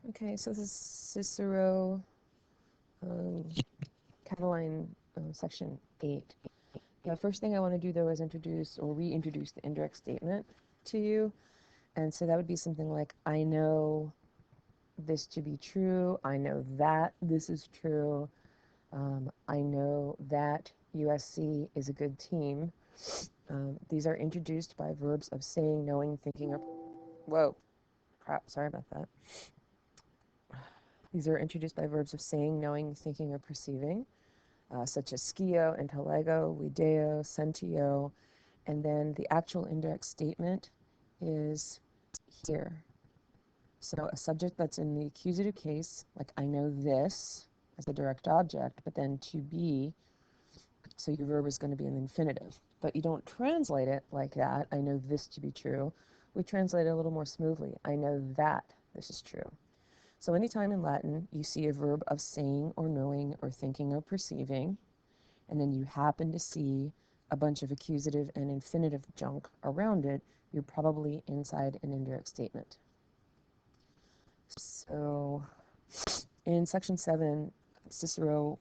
Okay, so this is Cicero, Catiline, section 8. The first thing I want to do, though, is introduce or reintroduce the indirect statement to you. And so that would be something like, I know this to be true. I know that this is true. I know that USC is a good team. These are introduced by verbs of saying, knowing, thinking, or... Whoa, crap, sorry about that. These are introduced by verbs of saying, knowing, thinking, or perceiving, such as skio, intellego, video, sentio, and then the actual indirect statement is here. So a subject that's in the accusative case, like I know this as a direct object, but then to be, so your verb is going to be an infinitive. But you don't translate it like that, I know this to be true. We translate it a little more smoothly. I know that this is true. So anytime in Latin you see a verb of saying or knowing or thinking or perceiving, and then you happen to see a bunch of accusative and infinitive junk around it, you're probably inside an indirect statement. So in section 7, Cicero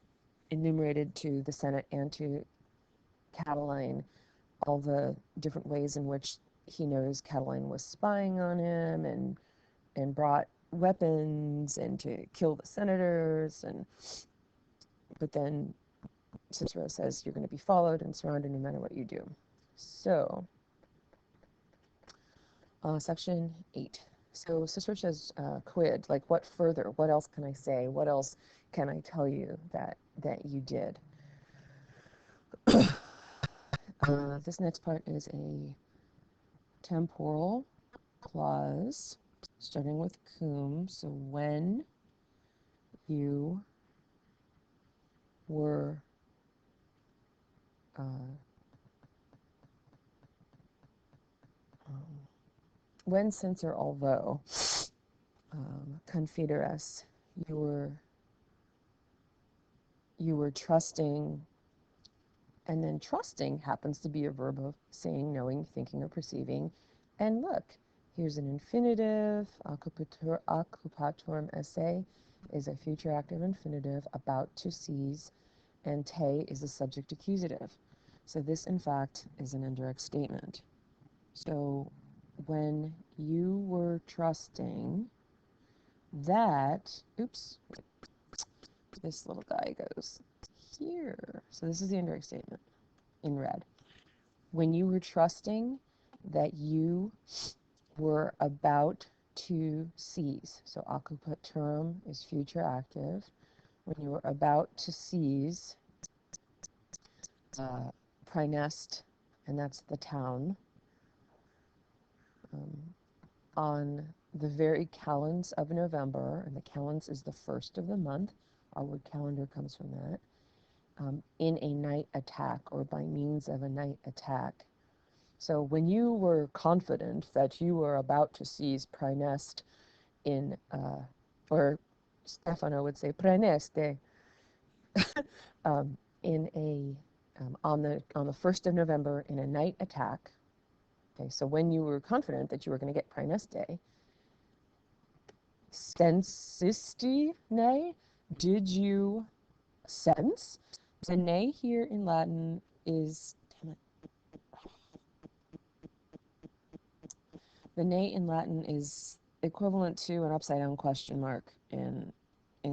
enumerated to the Senate and to Catiline all the different ways in which he knows Catiline was spying on him and brought weapons and to kill the senators, but then Cicero says you're going to be followed and surrounded no matter what you do. So section 8. So Cicero says quid, like what further? What else can I say? What else can I tell you that you did? This next part is a temporal clause starting with cum. So when you were when, since, or although confideres, you were trusting, and then trusting happens to be a verb of saying, knowing, thinking, or perceiving. And look, here's an infinitive. Occupatorum esse is a future active infinitive, about to seize, and te is a subject accusative. So this, in fact, is an indirect statement. So when you were trusting that, oops, this little guy goes here. So this is the indirect statement in red. When you were trusting that you were about to seize. So occupatorum is future active. When you were about to seize, Praenest, and that's the town, on the very calends of November, and the calends is the first of the month. Our word calendar comes from that. In a night attack, or by means of a night attack. So when you were confident that you were about to seize Praenest in, or Stefano would say Praeneste, in a on the 1st of November in a night attack. Okay, so when you were confident that you were going to get Praeneste, sensisti ne, did you sense? The ne here in Latin is, damn it. The ne in Latin is equivalent to an upside down question mark in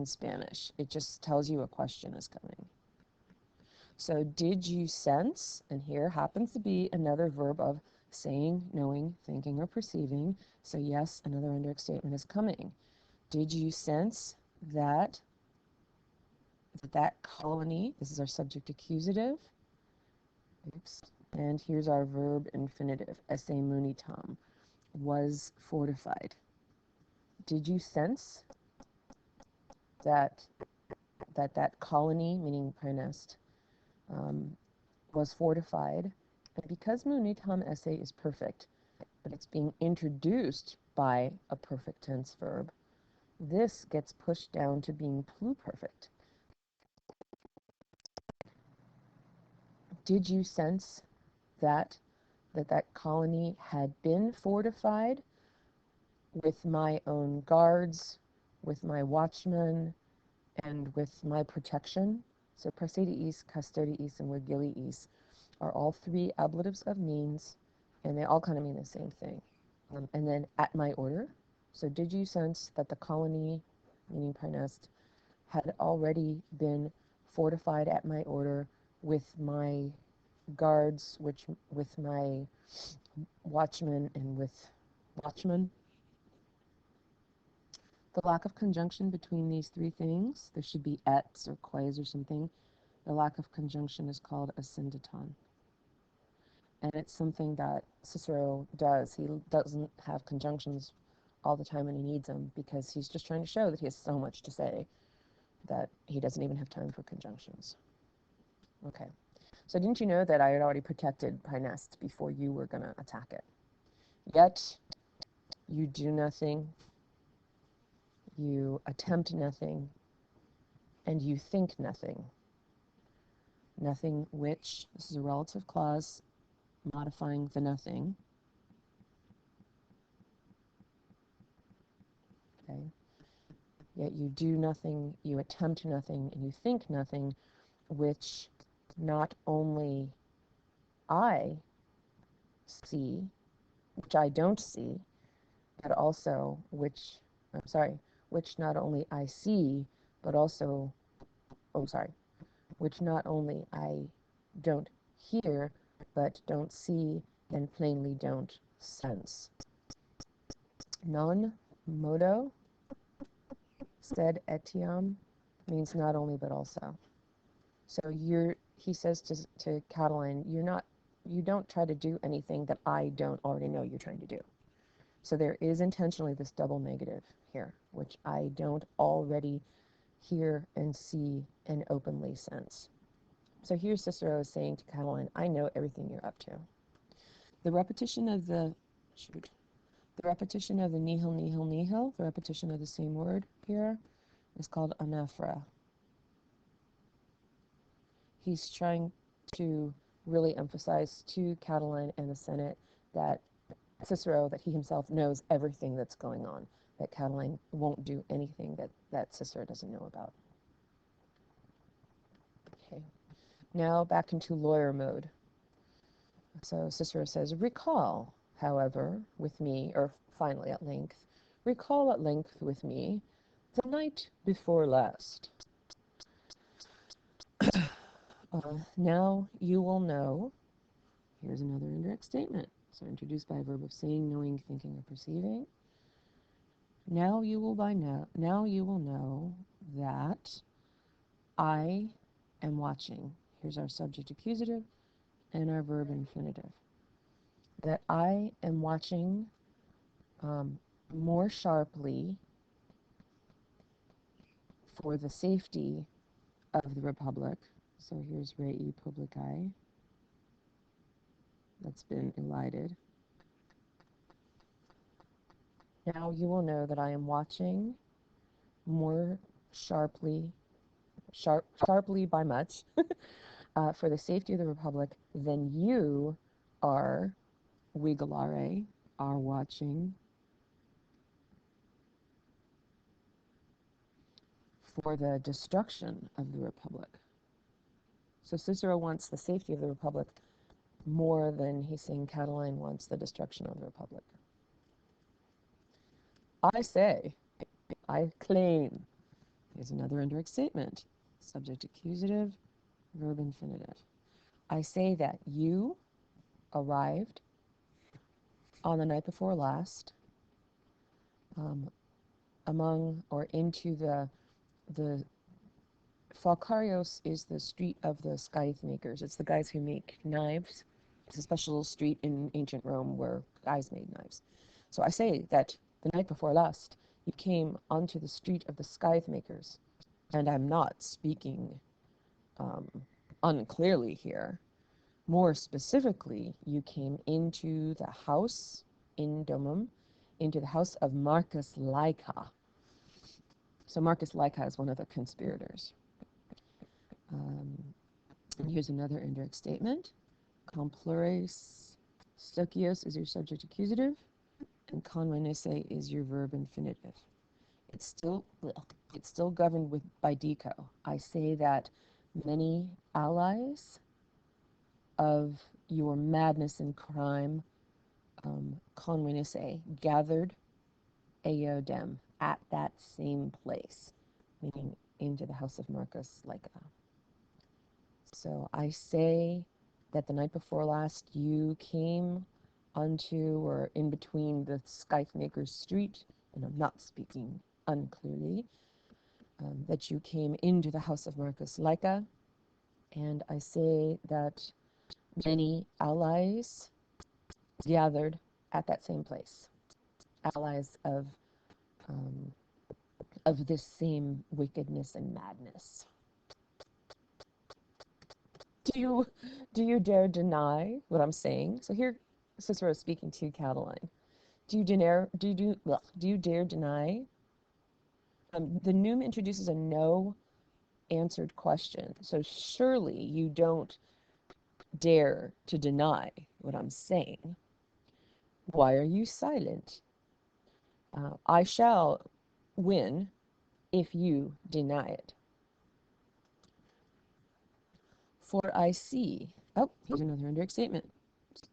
Spanish. It just tells you a question is coming. So did you sense, and here happens to be another verb of saying, knowing, thinking, or perceiving. So yes, another indirect statement is coming. Did you sense that colony, this is our subject accusative, oops, and here's our verb infinitive, esse munitam, was fortified. Did you sense that colony, meaning Praenest, was fortified? And because munitam esse is perfect, but it's being introduced by a perfect tense verb, this gets pushed down to being pluperfect. Did you sense that colony had been fortified with my own guards, with my watchman, and with my protection. So praesidiis, custodiis, and vigiliis are all three ablatives of means, and they all kind of mean the same thing. And then at my order. So did you sense that the colony, meaning Praenest, had already been fortified at my order with my guards, which with my watchmen and with watchmen? The lack of conjunction between these three things, there should be ets or quays or something. The lack of conjunction is called a syndeton. And it's something that Cicero does. He doesn't have conjunctions all the time when he needs them because he's just trying to show that he has so much to say that he doesn't even have time for conjunctions. Okay. So didn't you know that I had already protected Praenest before you were going to attack it? Yet you do nothing, you attempt nothing, and you think nothing. Nothing which, this is a relative clause modifying the nothing. Okay. Yet you do nothing, you attempt nothing, and you think nothing, which not only I see, which I don't see, but also which, I'm sorry, which not only I see, but also, oh, sorry, which not only I don't hear, but don't see, and plainly don't sense. Non modo sed etiam means not only but also. So he says to Catiline, you don't try to do anything that I don't already know you're trying to do. So there is intentionally this double negative here, which I don't already hear and see and openly sense. So here Cicero is saying to Catiline, I know everything you're up to. The repetition of the nihil, nihil, nihil, the repetition of the same word here is called anaphora. He's trying to really emphasize to Catiline and the Senate that Cicero, that he himself knows everything that's going on, that Catiline won't do anything that Cicero doesn't know about. Okay, now back into lawyer mode. So Cicero says, recall, however, with me, or finally at length, recall at length with me the night before last. Now you will know, here's another indirect statement. So introduced by a verb of saying, knowing, thinking, or perceiving. Now you will know that I am watching. Here's our subject accusative and our verb infinitive. That I am watching more sharply for the safety of the Republic. So here's rei publicae. That's been elided. Now you will know that I am watching more sharply by much, for the safety of the Republic than you are, vigilare, are watching for the destruction of the Republic. So Cicero wants the safety of the Republic more than he's saying Catiline wants the destruction of the Republic. I say, I claim. Here's another indirect statement. Subject accusative, verb infinitive. I say that you arrived on the night before last among or into the Falcarios is the street of the scythe makers. It's the guys who make knives. It's a special street in ancient Rome where guys made knives. So I say that the night before last, you came onto the street of the scythe makers, and I'm not speaking unclearly here. More specifically, you came into the house in Domum, into the house of Marcus Lyca. So Marcus Lyca is one of the conspirators. And here's another indirect statement. Complures stocios is your subject accusative, and convenisse is your verb infinitive. it's still governed by deco. I say that many allies of your madness and crime, convenisse, gathered eodem at that same place, meaning into the house of Marcus Lyca. So I say that the night before last you came onto or in between the Scythemaker's Street, and I'm not speaking unclearly, that you came into the house of Marcus Lyca, and I say that many allies gathered at that same place, allies um, of this same wickedness and madness. Do you do you dare deny what I'm saying? So here, Cicero is speaking to Catiline. Do you dare deny? The noom introduces a no answered question. So surely you don't dare to deny what I'm saying. Why are you silent? I shall win if you deny it. For I see. Oh, here's another indirect statement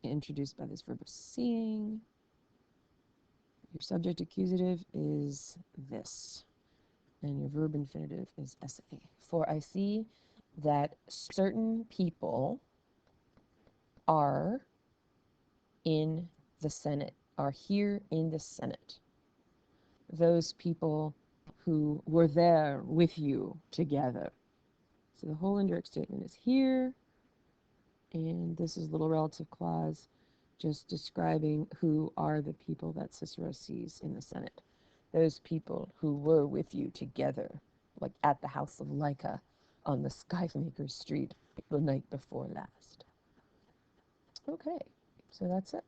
introduced by this verb of seeing. Your subject accusative is this, and your verb infinitive is esse. For I see that certain people are in the Senate, are here in the Senate. Those people who were there with you together. So the whole indirect statement is here, and this is little relative clause just describing who are the people that Cicero sees in the Senate. Those people who were with you together, like at the house of Lyca on the Skymaker's Street the night before last. Okay, so that's it.